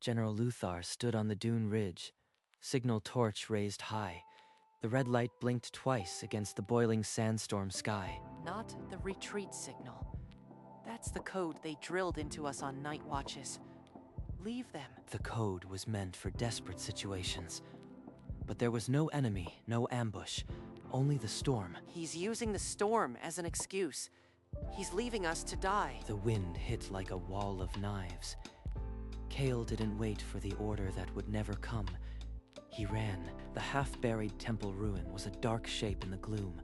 General Luthar stood on the dune ridge, signal torch raised high. The red light blinked twice against the boiling sandstorm sky. Not the retreat signal. That's the code they drilled into us on night watches. Leave them. The code was meant for desperate situations. But there was no enemy, no ambush, only the storm. He's using the storm as an excuse. He's leaving us to die. The wind hit like a wall of knives. Kale didn't wait for the order that would never come. He ran. The half-buried temple ruin was a dark shape in the gloom,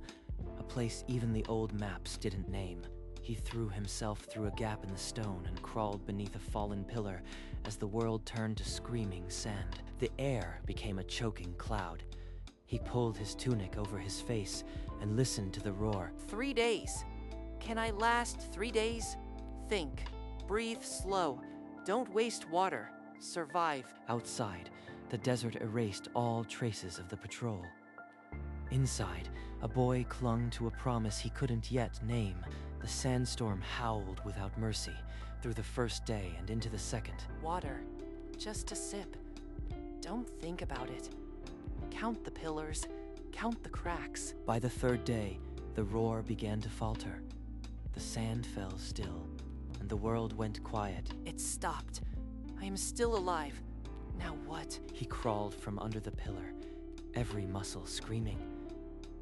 a place even the old maps didn't name. He threw himself through a gap in the stone and crawled beneath a fallen pillar as the world turned to screaming sand. The air became a choking cloud. He pulled his tunic over his face and listened to the roar. 3 days. Can I last 3 days? Think. Breathe slow. Don't waste water. Survive. Outside, the desert erased all traces of the patrol. Inside, a boy clung to a promise he couldn't yet name. The sandstorm howled without mercy through the first day and into the second. Water. Just a sip. Don't think about it. Count the pillars. Count the cracks. By the third day, the roar began to falter. The sand fell still, and the world went quiet. It stopped. I am still alive. Now what? He crawled from under the pillar, every muscle screaming.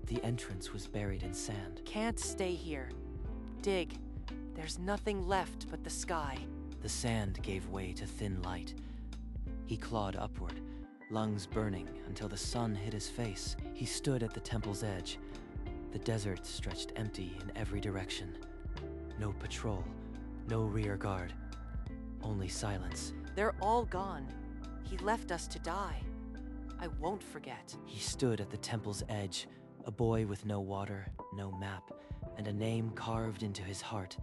The entrance was buried in sand. Can't stay here. Dig. There's nothing left but the sky. The sand gave way to thin light. He clawed upward, lungs burning until the sun hit his face. He stood at the temple's edge. The desert stretched empty in every direction. No patrol, no rear guard, only silence. They're all gone. He left us to die. I won't forget. He stood at the temple's edge, a boy with no water, no map, and a name carved into his heart,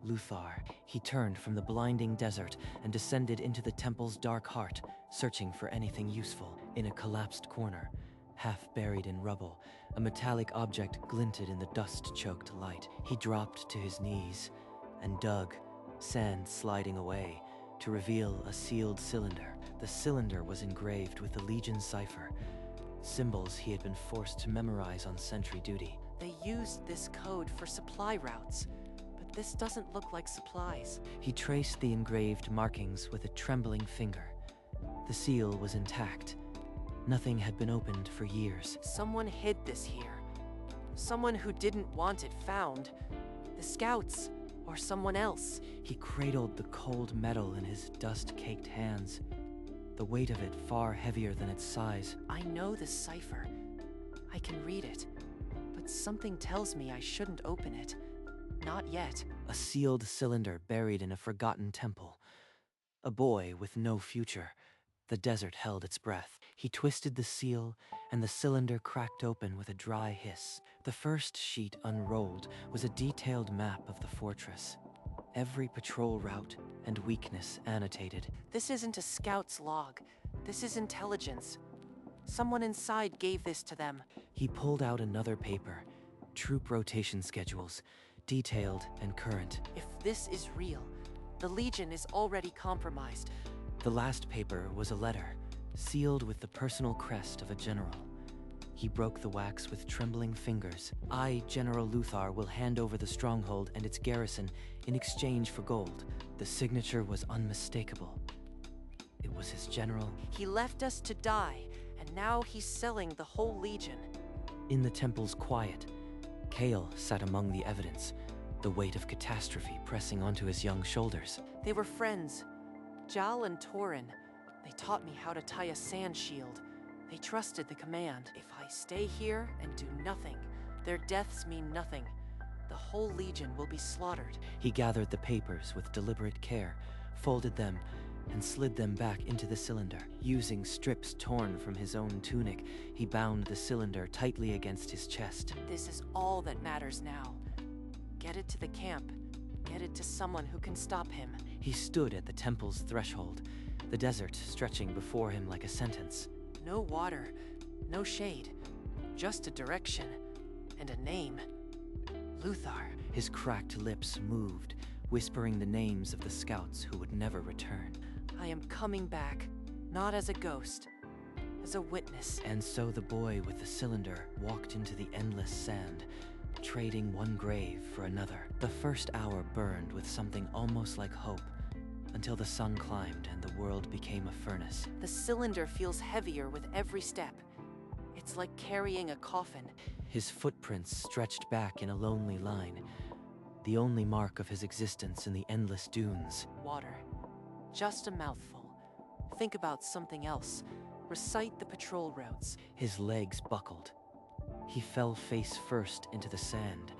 Luthar. He turned from the blinding desert and descended into the temple's dark heart, searching for anything useful. In a collapsed corner, half buried in rubble, a metallic object glinted in the dust-choked light. He dropped to his knees and dug, sand sliding away, to reveal a sealed cylinder. The cylinder was engraved with the Legion cipher, symbols he had been forced to memorize on sentry duty. They used this code for supply routes, but this doesn't look like supplies. He traced the engraved markings with a trembling finger. The seal was intact. Nothing had been opened for years. Someone hid this here. Someone who didn't want it found. The scouts, or someone else. He cradled the cold metal in his dust-caked hands, the weight of it far heavier than its size. I know the cipher. I can read it, but something tells me I shouldn't open it. Not yet. A sealed cylinder buried in a forgotten temple. A boy with no future. The desert held its breath. He twisted the seal, and the cylinder cracked open with a dry hiss. The first sheet unrolled was a detailed map of the fortress. Every patrol route and weakness annotated. This isn't a scout's log. This is intelligence. Someone inside gave this to them. He pulled out another paper. Troop rotation schedules, detailed and current. If this is real, the Legion is already compromised. The last paper was a letter, sealed with the personal crest of a general. He broke the wax with trembling fingers. I, General Luthar, will hand over the stronghold and its garrison in exchange for gold. The signature was unmistakable. It was his general. He left us to die, and now he's selling the whole Legion. In the temple's quiet, Kale sat among the evidence, the weight of catastrophe pressing onto his young shoulders. They were friends. Jal and Torin. They taught me how to tie a sand shield. They trusted the command. If I stay here and do nothing, their deaths mean nothing. The whole Legion will be slaughtered. He gathered the papers with deliberate care, folded them, and slid them back into the cylinder. Using strips torn from his own tunic, he bound the cylinder tightly against his chest. This is all that matters now. Get it to the camp. Get it to someone who can stop him. He stood at the temple's threshold, the desert stretching before him like a sentence. No water, no shade, just a direction and a name. Luthar. His cracked lips moved, whispering the names of the scouts who would never return. I am coming back, not as a ghost, as a witness. And so the boy with the cylinder walked into the endless sand, trading one grave for another. The first hour burned with something almost like hope, until the sun climbed and the world became a furnace. The cylinder feels heavier with every step. It's like carrying a coffin. His footprints stretched back in a lonely line, the only mark of his existence in the endless dunes. Water. Just a mouthful. Think about something else. Recite the patrol routes. His legs buckled. He fell face first into the sand,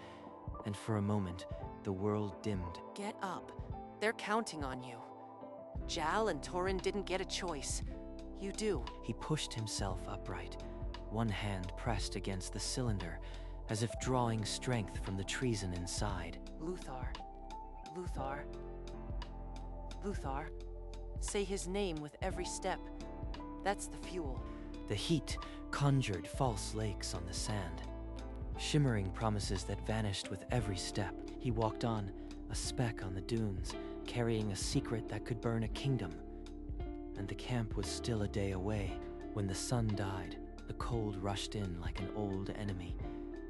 and for a moment, the world dimmed. Get up. They're counting on you. Jal and Torin didn't get a choice. You do. He pushed himself upright, one hand pressed against the cylinder, as if drawing strength from the treason inside. Luthar. Luthar. Luthar. Say his name with every step. That's the fuel. The heat conjured false lakes on the sand, shimmering promises that vanished with every step. He walked on, a speck on the dunes, carrying a secret that could burn a kingdom. And the camp was still a day away. When the sun died, the cold rushed in like an old enemy.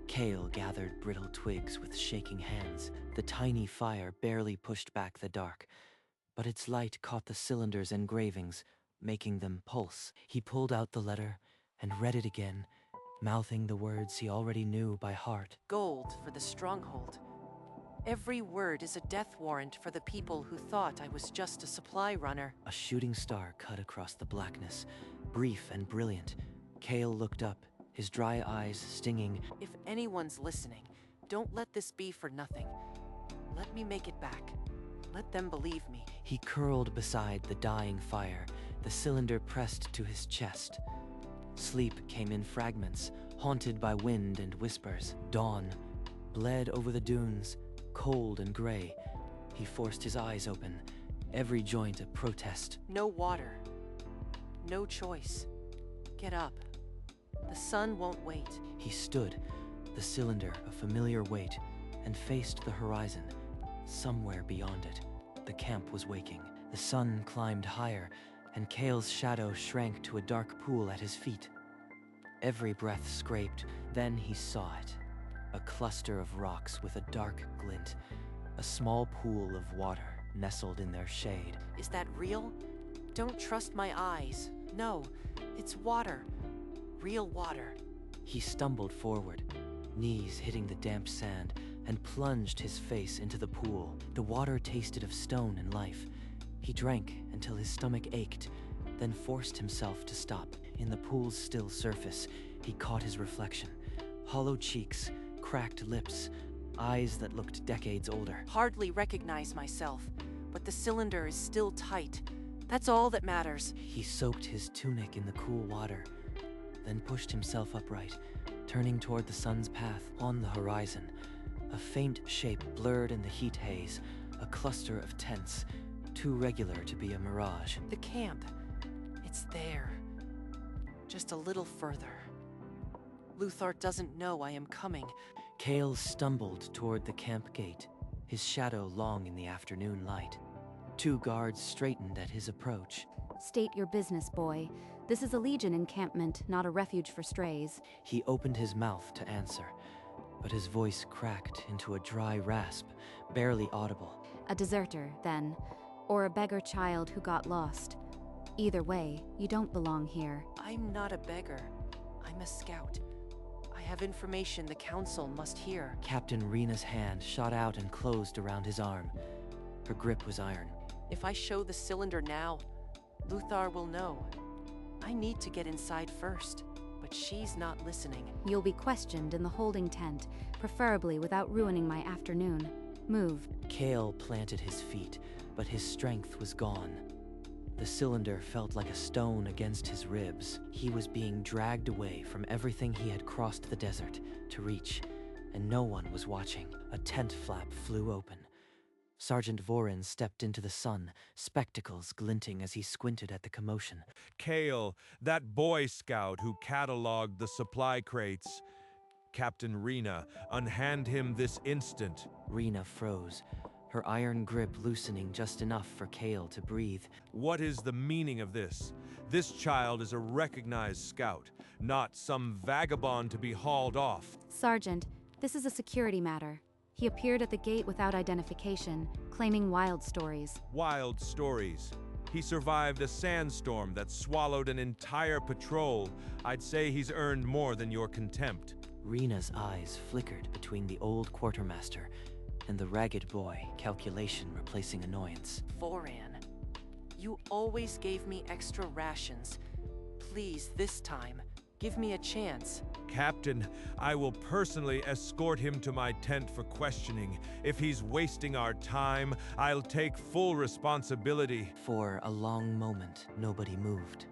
Kale gathered brittle twigs with shaking hands. The tiny fire barely pushed back the dark, but its light caught the cylinder's engravings, making them pulse. He pulled out the letter and read it again, mouthing the words he already knew by heart. Gold for the stronghold. Every word is a death warrant for the people who thought I was just a supply runner. A shooting star cut across the blackness, brief and brilliant. Kale looked up, his dry eyes stinging. If anyone's listening, don't let this be for nothing. Let me make it back. Let them believe me. He curled beside the dying fire, the cylinder pressed to his chest. Sleep came in fragments, haunted by wind and whispers. Dawn bled over the dunes, cold and gray. He forced his eyes open, every joint a protest. No water. No choice. Get up. The sun won't wait. He stood, the cylinder a familiar weight, and faced the horizon. Somewhere beyond it, the camp was waking. The sun climbed higher, and Kale's shadow shrank to a dark pool at his feet. Every breath scraped, then he saw it. A cluster of rocks with a dark glint, a small pool of water nestled in their shade. Is that real? Don't trust my eyes. No, it's water. Real water. He stumbled forward, knees hitting the damp sand, and plunged his face into the pool. The water tasted of stone and life. He drank until his stomach ached, then forced himself to stop. In the pool's still surface, he caught his reflection. Hollow cheeks, cracked lips, eyes that looked decades older. Hardly recognize myself, but the cylinder is still tight. That's all that matters. He soaked his tunic in the cool water, then pushed himself upright, turning toward the sun's path. On the horizon, a faint shape blurred in the heat haze, a cluster of tents, too regular to be a mirage. The camp. It's there. Just a little further. Luthar doesn't know I am coming. Kale stumbled toward the camp gate, his shadow long in the afternoon light. Two guards straightened at his approach. State your business, boy. This is a Legion encampment, not a refuge for strays. He opened his mouth to answer, but his voice cracked into a dry rasp, barely audible. A deserter, then, or a beggar child who got lost. Either way, you don't belong here. I'm not a beggar. I'm a scout. I have information the council must hear. Captain Rena's hand shot out and closed around his arm. Her grip was iron. If I show the cylinder now, Luthar will know. I need to get inside first, but she's not listening. You'll be questioned in the holding tent, preferably without ruining my afternoon. Move. Kale planted his feet, but his strength was gone. The cylinder felt like a stone against his ribs. He was being dragged away from everything he had crossed the desert to reach, and no one was watching. A tent flap flew open. Sergeant Vorin stepped into the sun, spectacles glinting as he squinted at the commotion. Kale, that Boy Scout who cataloged the supply crates. Captain Rena, unhand him this instant. Rena froze, her iron grip loosening just enough for Kale to breathe. What is the meaning of this? This child is a recognized scout, not some vagabond to be hauled off. Sergeant, this is a security matter. He appeared at the gate without identification, claiming wild stories. Wild stories. He survived a sandstorm that swallowed an entire patrol. I'd say he's earned more than your contempt. Rena's eyes flickered between the old quartermaster and the ragged boy, calculation replacing annoyance. Voran, you always gave me extra rations. Please, this time, give me a chance. Captain, I will personally escort him to my tent for questioning. If he's wasting our time, I'll take full responsibility. For a long moment, nobody moved.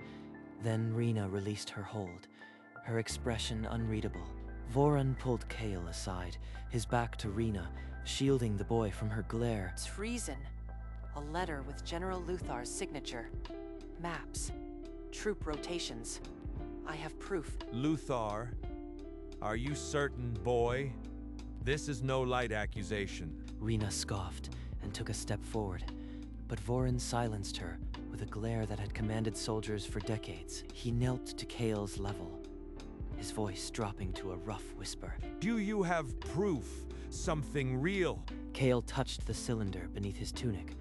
Then Rena released her hold, her expression unreadable. Voran pulled Kale aside, his back to Rena, shielding the boy from her glare. Treason. A letter with General Luthar's signature. Maps. Troop rotations. I have proof. Luthar, are you certain, boy? This is no light accusation. Rena scoffed and took a step forward, but Voran silenced her with a glare that had commanded soldiers for decades. He knelt to Kale's level, his voice dropping to a rough whisper. Do you have proof? Something real? Kale touched the cylinder beneath his tunic.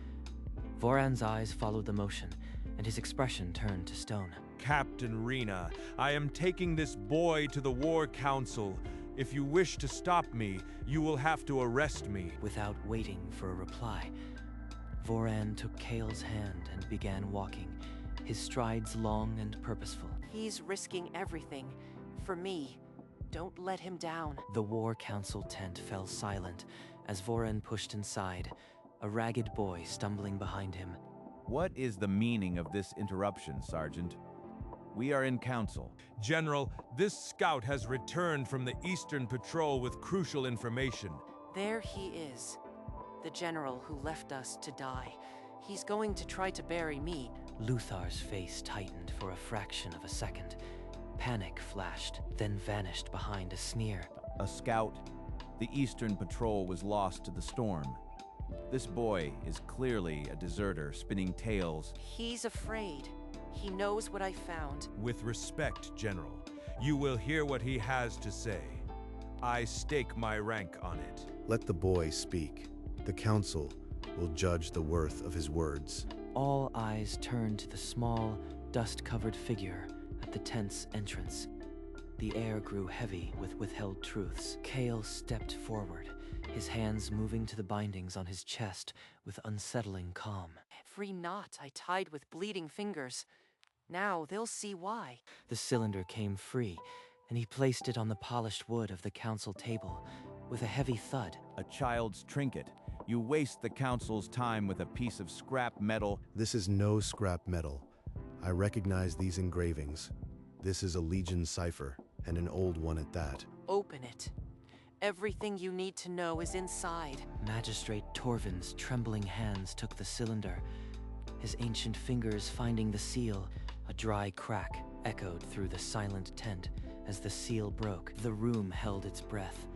Voran's eyes followed the motion, and his expression turned to stone. Captain Rena, I am taking this boy to the War Council. If you wish to stop me, you will have to arrest me. Without waiting for a reply, Voran took Kale's hand and began walking, his strides long and purposeful. He's risking everything. For me. Don't let him down. The War Council tent fell silent as Voran pushed inside, a ragged boy stumbling behind him. What is the meaning of this interruption, Sergeant? We are in council. General, this scout has returned from the Eastern Patrol with crucial information. There he is. The general who left us to die. He's going to try to bury me. Luthar's face tightened for a fraction of a second. Panic flashed, then vanished behind a sneer. A scout? The Eastern Patrol was lost to the storm. This boy is clearly a deserter, spinning tales. He's afraid. He knows what I found. With respect, General, you will hear what he has to say. I stake my rank on it. Let the boy speak. The council will judge the worth of his words. All eyes turned to the small, dust-covered figure at the tent's entrance. The air grew heavy with withheld truths. Kale stepped forward, his hands moving to the bindings on his chest with unsettling calm. Every knot I tied with bleeding fingers. Now they'll see why. The cylinder came free, and he placed it on the polished wood of the council table with a heavy thud. A child's trinket. You waste the council's time with a piece of scrap metal. This is no scrap metal. I recognize these engravings. This is a Legion cipher, and an old one at that. Open it. Everything you need to know is inside. Magistrate Torvin's trembling hands took the cylinder, his ancient fingers finding the seal. A dry crack echoed through the silent tent as the seal broke. The room held its breath.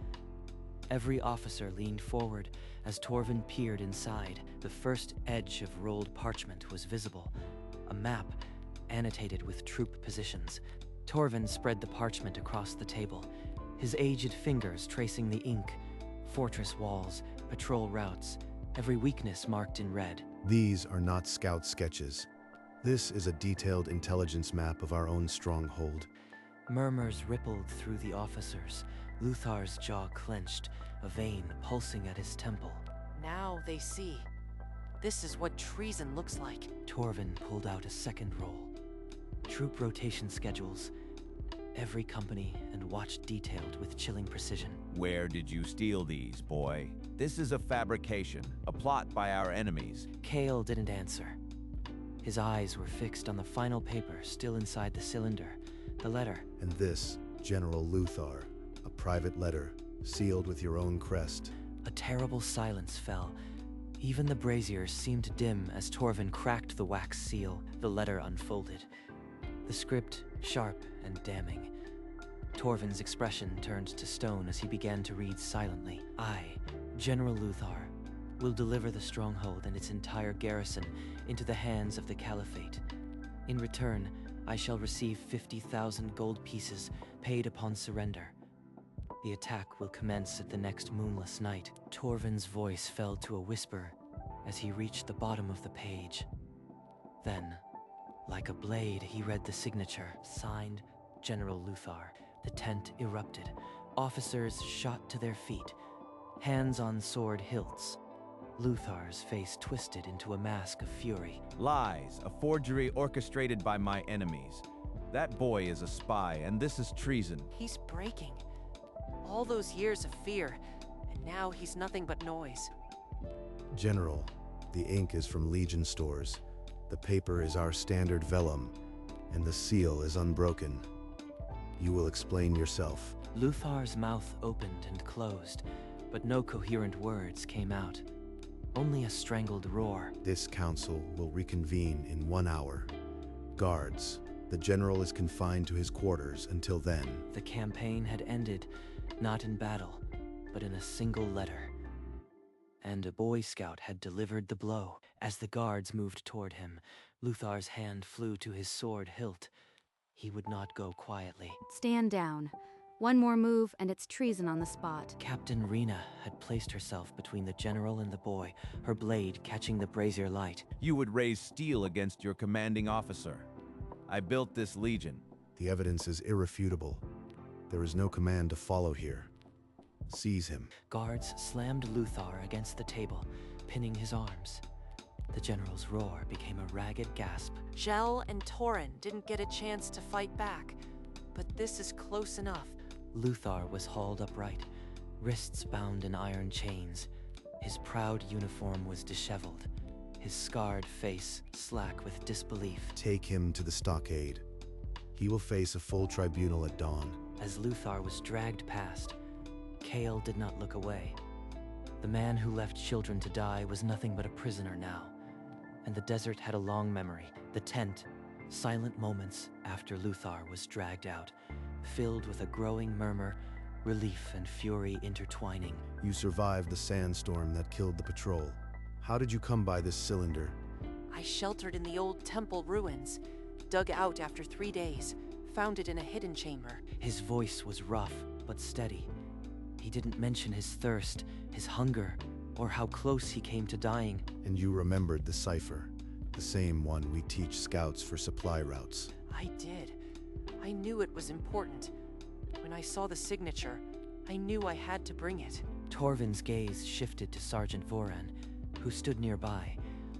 Every officer leaned forward as Torvin peered inside. The first edge of rolled parchment was visible, a map annotated with troop positions. Torvin spread the parchment across the table, his aged fingers tracing the ink, fortress walls, patrol routes, every weakness marked in red. These are not scout sketches. This is a detailed intelligence map of our own stronghold. Murmurs rippled through the officers. Luthar's jaw clenched, a vein pulsing at his temple. Now they see. This is what treason looks like. Torvin pulled out a second roll. Troop rotation schedules, every company and watch detailed with chilling precision. Where did you steal these, boy? This is a fabrication, a plot by our enemies. Kale didn't answer. His eyes were fixed on the final paper still inside the cylinder, the letter. And this, General Luthar, a private letter, sealed with your own crest. A terrible silence fell. Even the braziers seemed dim as Torvin cracked the wax seal. The letter unfolded. The script sharp and damning. Torvin's expression turned to stone as he began to read silently. I, General Luthar, will deliver the stronghold and its entire garrison into the hands of the Caliphate. In return, I shall receive 50,000 gold pieces paid upon surrender. The attack will commence at the next moonless night. Torvin's voice fell to a whisper as he reached the bottom of the page. Then, like a blade, he read the signature, signed General Luthar. The tent erupted. Officers shot to their feet, hands on sword hilts. Luthar's face twisted into a mask of fury. Lies, a forgery orchestrated by my enemies. That boy is a spy, and this is treason. He's breaking. All those years of fear, and now he's nothing but noise. General, the ink is from Legion stores. The paper is our standard vellum, and the seal is unbroken. You will explain yourself. Luthar's mouth opened and closed, but no coherent words came out. Only a strangled roar. This council will reconvene in 1 hour. Guards, the general is confined to his quarters until then. The campaign had ended, not in battle, but in a single letter. And a Boy Scout had delivered the blow. As the guards moved toward him, Luthar's hand flew to his sword hilt. He would not go quietly. Stand down. One more move and it's treason on the spot. Captain Rena had placed herself between the general and the boy, her blade catching the brazier light. You would raise steel against your commanding officer. I built this legion. The evidence is irrefutable. There is no command to follow here. Seize him. Guards slammed Luthar against the table, pinning his arms. The general's roar became a ragged gasp. Jel and Torin didn't get a chance to fight back, but this is close enough. Luthar was hauled upright, wrists bound in iron chains. His proud uniform was disheveled, his scarred face slack with disbelief. Take him to the stockade. He will face a full tribunal at dawn. As Luthar was dragged past, Kale did not look away. The man who left children to die was nothing but a prisoner now, and the desert had a long memory. The tent, silent moments after Luthar was dragged out, filled with a growing murmur, relief and fury intertwining. You survived the sandstorm that killed the patrol. How did you come by this cylinder? I sheltered in the old temple ruins, dug out after 3 days, found it in a hidden chamber. His voice was rough but steady. He didn't mention his thirst, his hunger, or how close he came to dying. And you remembered the cipher, the same one we teach scouts for supply routes. I did. I knew it was important. When I saw the signature, I knew I had to bring it. Torvin's gaze shifted to Sergeant Voran, who stood nearby,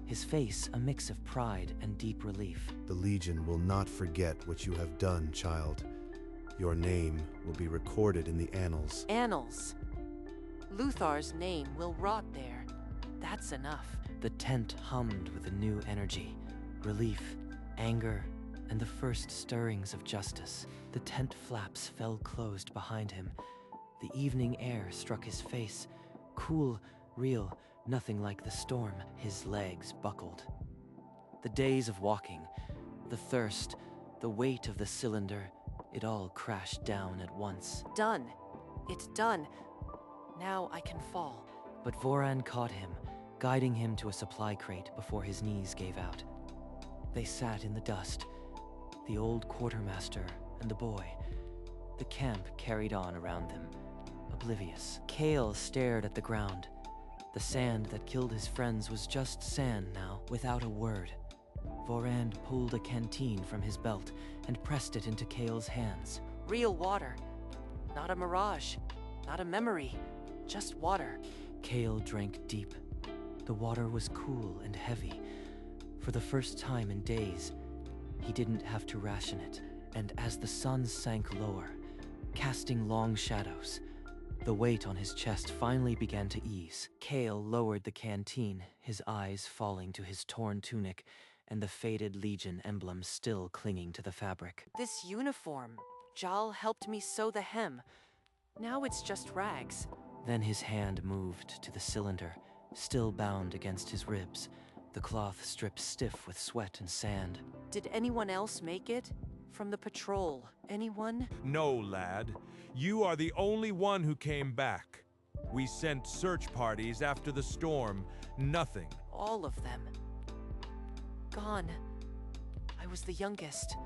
his face a mix of pride and deep relief. The Legion will not forget what you have done, child. Your name will be recorded in the annals. Annals. Luthar's name will rot there. That's enough. The tent hummed with a new energy, relief, anger, and the first stirrings of justice. The tent flaps fell closed behind him. The evening air struck his face, cool, real, nothing like the storm. His legs buckled. The days of walking, the thirst, the weight of the cylinder, it all crashed down at once. Done. It's done. Now I can fall. But Voran caught him, guiding him to a supply crate before his knees gave out. They sat in the dust, the old quartermaster and the boy. The camp carried on around them, oblivious. Kale stared at the ground. The sand that killed his friends was just sand now, without a word. Vorand pulled a canteen from his belt and pressed it into Kale's hands. Real water. Not a mirage. Not a memory. Just water. Kale drank deep. The water was cool and heavy. For the first time in days, he didn't have to ration it. And as the sun sank lower, casting long shadows, the weight on his chest finally began to ease. Kale lowered the canteen, his eyes falling to his torn tunic and the faded Legion emblem still clinging to the fabric. This uniform. Jal helped me sew the hem. Now it's just rags. Then his hand moved to the cylinder, still bound against his ribs, the cloth stripped stiff with sweat and sand. Did anyone else make it? From the patrol? Anyone? No, lad. You are the only one who came back. We sent search parties after the storm. Nothing. All of them. Gone. I was the youngest.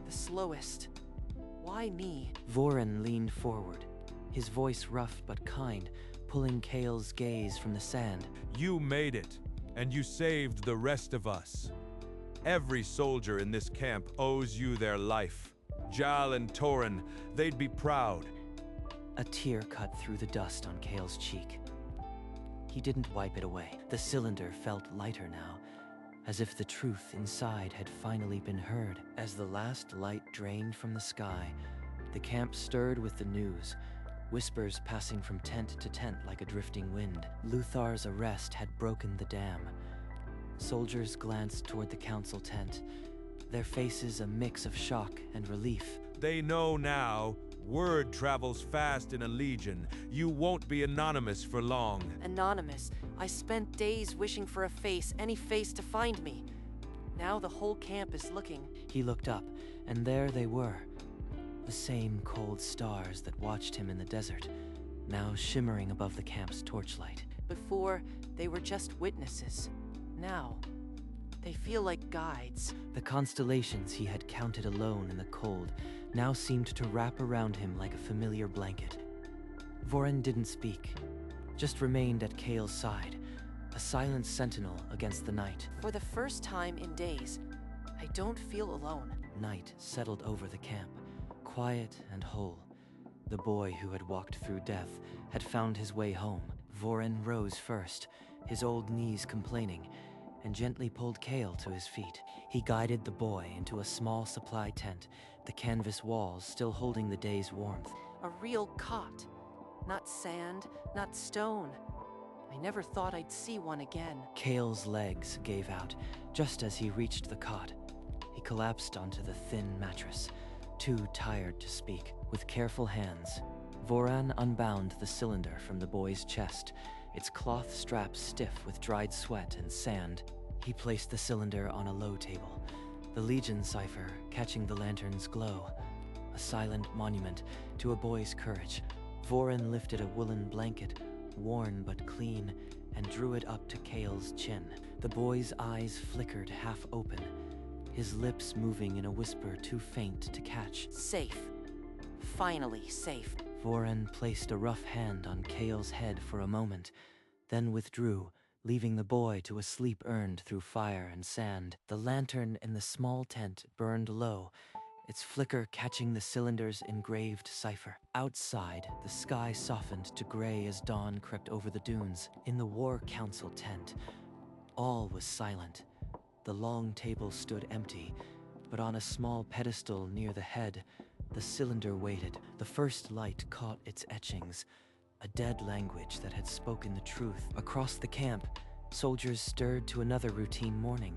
The slowest. Why me? Voren leaned forward, his voice rough but kind, pulling Kale's gaze from the sand. You made it, and you saved the rest of us. Every soldier in this camp owes you their life. Jal and Torin, they'd be proud. A tear cut through the dust on Kale's cheek. He didn't wipe it away. The cylinder felt lighter now, as if the truth inside had finally been heard. As the last light drained from the sky, the camp stirred with the news, whispers passing from tent to tent like a drifting wind. Luthar's arrest had broken the dam. Soldiers glanced toward the council tent, their faces a mix of shock and relief. They know now. Word travels fast in a legion. You won't be anonymous for long. Anonymous. I spent days wishing for a face, any face to find me. Now the whole camp is looking. He looked up, and there they were. The same cold stars that watched him in the desert, now shimmering above the camp's torchlight. Before, they were just witnesses. Now, they feel like guides. The constellations he had counted alone in the cold now seemed to wrap around him like a familiar blanket. Voren didn't speak, just remained at Kale's side, a silent sentinel against the night. For the first time in days, I don't feel alone. Night settled over the camp, quiet and whole. The boy who had walked through death had found his way home. Voren rose first, his old knees complaining, and gently pulled Kale to his feet. He guided the boy into a small supply tent, the canvas walls still holding the day's warmth. A real cot. Not sand, not stone. I never thought I'd see one again. Kale's legs gave out just as he reached the cot. He collapsed onto the thin mattress, too tired to speak. With careful hands, Voran unbound the cylinder from the boy's chest, its cloth strap stiff with dried sweat and sand. He placed the cylinder on a low table, the Legion cipher catching the lantern's glow, a silent monument to a boy's courage. Voren lifted a woolen blanket, worn but clean, and drew it up to Kale's chin. The boy's eyes flickered half open, his lips moving in a whisper too faint to catch. Safe. Finally safe. Voren placed a rough hand on Kale's head for a moment, then withdrew, leaving the boy to a sleep earned through fire and sand. The lantern in the small tent burned low, its flicker catching the cylinder's engraved cipher. Outside, the sky softened to gray as dawn crept over the dunes. In the War Council tent, all was silent. The long table stood empty, but on a small pedestal near the head, the cylinder waited. The first light caught its etchings, a dead language that had spoken the truth. Across the camp, soldiers stirred to another routine morning.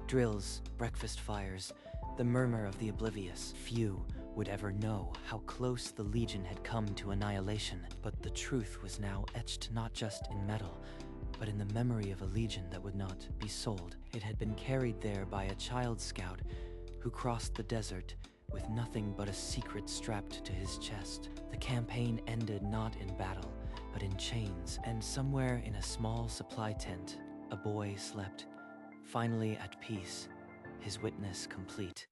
Drills, breakfast fires, the murmur of the oblivious. Few would ever know how close the Legion had come to annihilation, but the truth was now etched not just in metal, but in the memory of a Legion that would not be sold. It had been carried there by a child scout who crossed the desert with nothing but a secret strapped to his chest. The campaign ended not in battle, but in chains, and somewhere in a small supply tent, a boy slept, finally at peace, his witness complete.